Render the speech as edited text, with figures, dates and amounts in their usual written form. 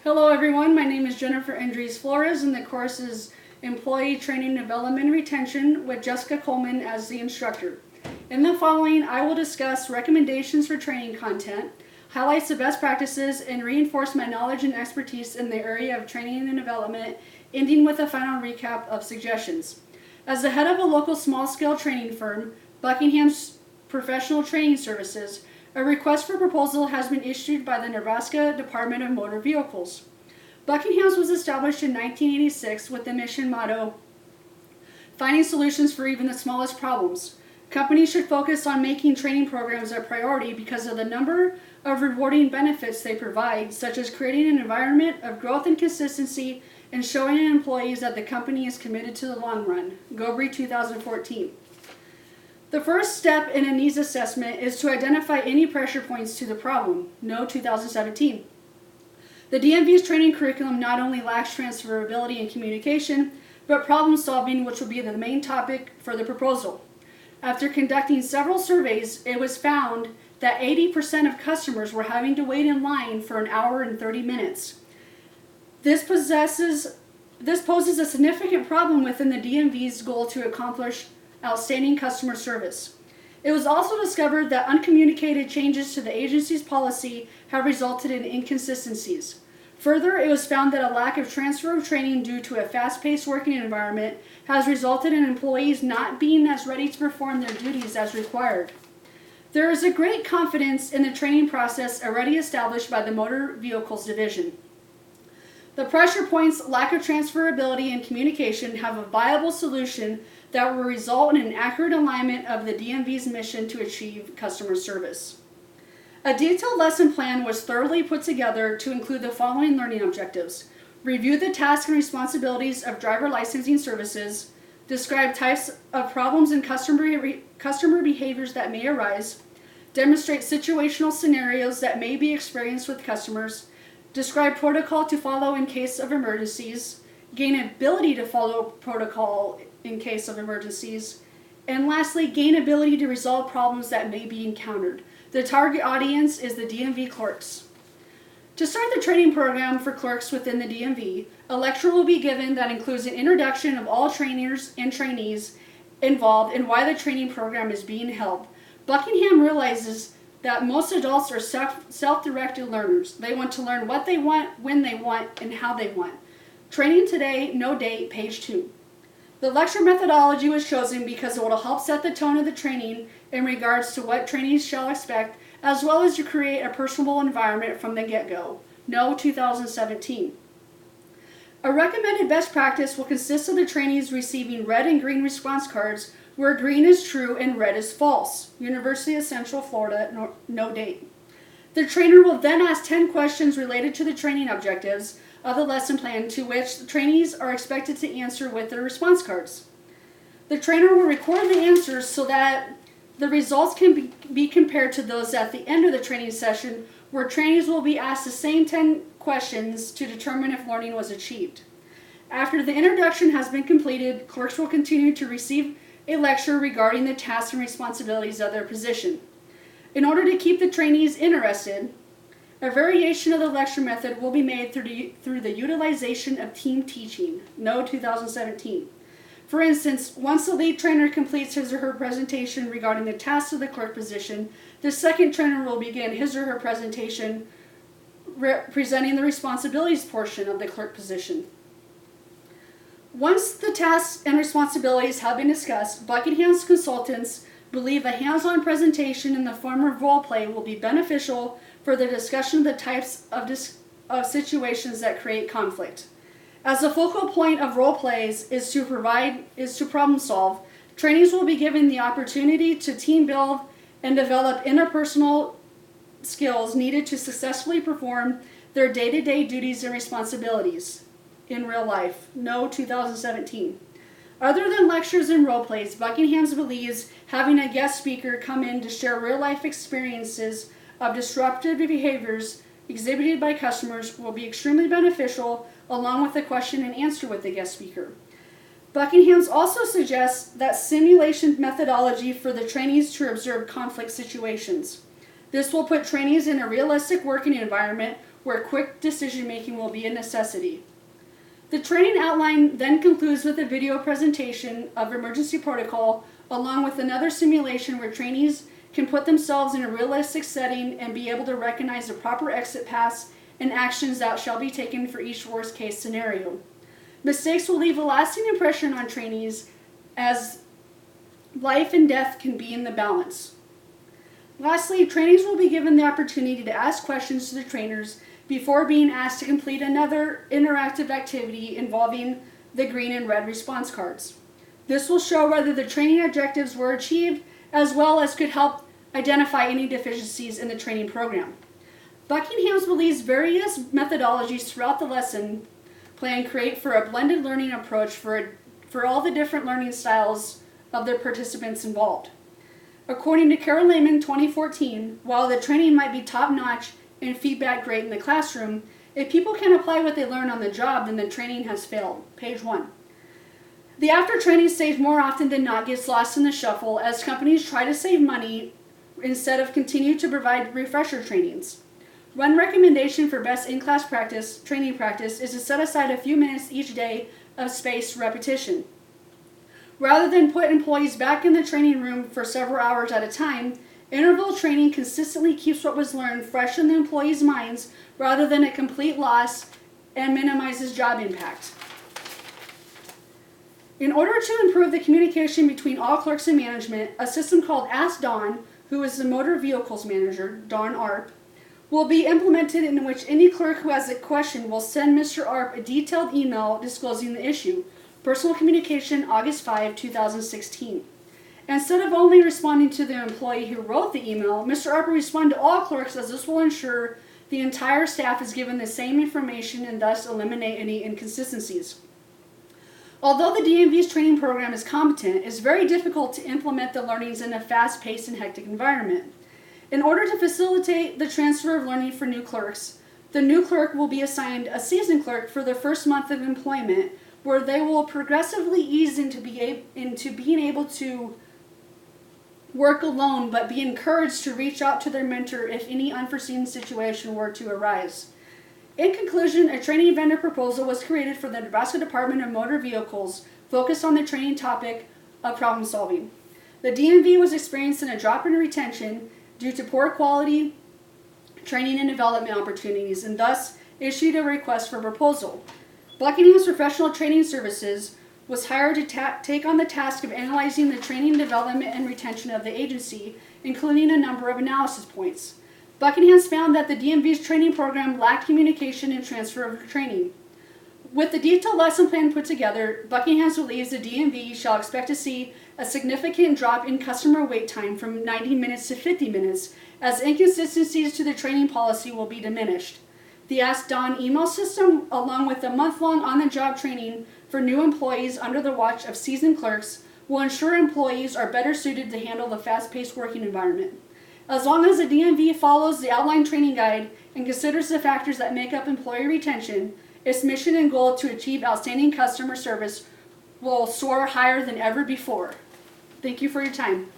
Hello everyone, my name is Jennifer Endres Flores and the course is Employee Training Development and Retention with Jessica Coleman as the instructor. In the following, I will discuss recommendations for training content, highlights of best practices, and reinforce my knowledge and expertise in the area of training and development, ending with a final recap of suggestions. As the head of a local small-scale training firm, Buckingham's Professional Training Services, a request for proposal has been issued by the Nebraska Department of Motor Vehicles. Buckingham's was established in 1986 with the mission motto, finding solutions for even the smallest problems. Companies should focus on making training programs a priority because of the number of rewarding benefits they provide, such as creating an environment of growth and consistency and showing employees that the company is committed to the long run. Gobri 2014. The first step in a needs assessment is to identify any pressure points to the problem. No 2017. The DMV's training curriculum not only lacks transferability and communication, but problem solving, which will be the main topic for the proposal. After conducting several surveys, it was found that 80% of customers were having to wait in line for an hour and 30 minutes. This poses a significant problem within the DMV's goal to accomplish outstanding customer service. It was also discovered that uncommunicated changes to the agency's policy have resulted in inconsistencies. Further, it was found that a lack of transfer of training due to a fast-paced working environment has resulted in employees not being as ready to perform their duties as required. There is a great confidence in the training process already established by the Motor Vehicles Division. The pressure points, lack of transferability, and communication have a viable solution that will result in an accurate alignment of the DMV's mission to achieve customer service. A detailed lesson plan was thoroughly put together to include the following learning objectives. Review the tasks and responsibilities of driver licensing services, describe types of problems and customer behaviors that may arise, demonstrate situational scenarios that may be experienced with customers, describe protocol to follow in case of emergencies, gain ability to follow protocol in case of emergencies, and lastly, gain ability to resolve problems that may be encountered. The target audience is the DMV clerks. To start the training program for clerks within the DMV, a lecture will be given that includes an introduction of all trainers and trainees involved and why the training program is being held. Buckingham realizes that most adults are self-directed learners. They want to learn what they want, when they want, and how they want. Training today, no date, page 2. The lecture methodology was chosen because it will help set the tone of the training in regards to what trainees shall expect, as well as to create a personable environment from the get-go. No 2017. A recommended best practice will consist of the trainees receiving red and green response cards where green is true and red is false. University of Central Florida, no date. The trainer will then ask 10 questions related to the training objectives of the lesson plan to which the trainees are expected to answer with their response cards. The trainer will record the answers so that the results can be compared to those at the end of the training session, where trainees will be asked the same 10 questions to determine if learning was achieved. After the introduction has been completed, clerks will continue to receive a lecture regarding the tasks and responsibilities of their position. In order to keep the trainees interested, a variation of the lecture method will be made through the utilization of team teaching. No 2017. For instance, once the lead trainer completes his or her presentation regarding the tasks of the clerk position, the second trainer will begin his or her presentation presenting the responsibilities portion of the clerk position. Once the tasks and responsibilities have been discussed, Buckingham's consultants believe a hands-on presentation in the form of role play will be beneficial for the discussion of the types of situations that create conflict. As the focal point of role plays is to problem solve, trainees will be given the opportunity to team build and develop interpersonal skills needed to successfully perform their day-to-day duties and responsibilities in real life. No 2017. Other than lectures and role plays, Buckingham's believes having a guest speaker come in to share real-life experiences of disruptive behaviors exhibited by customers will be extremely beneficial, along with the question and answer with the guest speaker. Buckingham's also suggests that simulation methodology for the trainees to observe conflict situations. This will put trainees in a realistic working environment where quick decision making will be a necessity. The training outline then concludes with a video presentation of emergency protocol, along with another simulation where trainees can put themselves in a realistic setting and be able to recognize the proper exit paths and actions that shall be taken for each worst case scenario. Mistakes will leave a lasting impression on trainees, as life and death can be in the balance. Lastly, trainees will be given the opportunity to ask questions to the trainers before being asked to complete another interactive activity involving the green and red response cards. This will show whether the training objectives were achieved, as well as could help identify any deficiencies in the training program. Buckingham believes various methodologies throughout the lesson plan create for a blended learning approach for all the different learning styles of the participants involved. According to Carol Lehman, 2014, while the training might be top-notch and feedback great in the classroom, if people can't apply what they learn on the job, then the training has failed. Page 1. The after-training stage more often than not gets lost in the shuffle as companies try to save money instead of continue to provide refresher trainings. One recommendation for best in-class training practice is to set aside a few minutes each day of spaced repetition. Rather than put employees back in the training room for several hours at a time, interval training consistently keeps what was learned fresh in the employees' minds rather than a complete loss, and minimizes job impact. In order to improve the communication between all clerks and management, a system called Ask Dawn, who is the motor vehicles manager, Dawn ARP, will be implemented, in which any clerk who has a question will send Mr. ARP a detailed email disclosing the issue. Personal communication, August 5, 2016. Instead of only responding to the employee who wrote the email, Mr. ARP will respond to all clerks, as this will ensure the entire staff is given the same information and thus eliminate any inconsistencies. Although the DMV's training program is competent, it's very difficult to implement the learnings in a fast-paced and hectic environment. In order to facilitate the transfer of learning for new clerks, the new clerk will be assigned a seasoned clerk for the first month of employment, where they will progressively ease into being able to work alone, but be encouraged to reach out to their mentor if any unforeseen situation were to arise. In conclusion, a training vendor proposal was created for the Nebraska Department of Motor Vehicles, focused on the training topic of problem solving. The DMV was experiencing a drop in retention due to poor quality training and development opportunities, and thus issued a request for proposal. Buckingham's Professional Training Services was hired to take on the task of analyzing the training, development, and retention of the agency, including a number of analysis points. Buckingham's found that the DMV's training program lacked communication and transfer of training. With the detailed lesson plan put together, Buckingham believes the DMV shall expect to see a significant drop in customer wait time from 90 minutes to 50 minutes, as inconsistencies to the training policy will be diminished. The Ask Dawn email system, along with a month-long on-the-job training for new employees under the watch of seasoned clerks, will ensure employees are better suited to handle the fast-paced working environment. As long as the DMV follows the outlined training guide and considers the factors that make up employee retention, its mission and goal to achieve outstanding customer service will soar higher than ever before. Thank you for your time.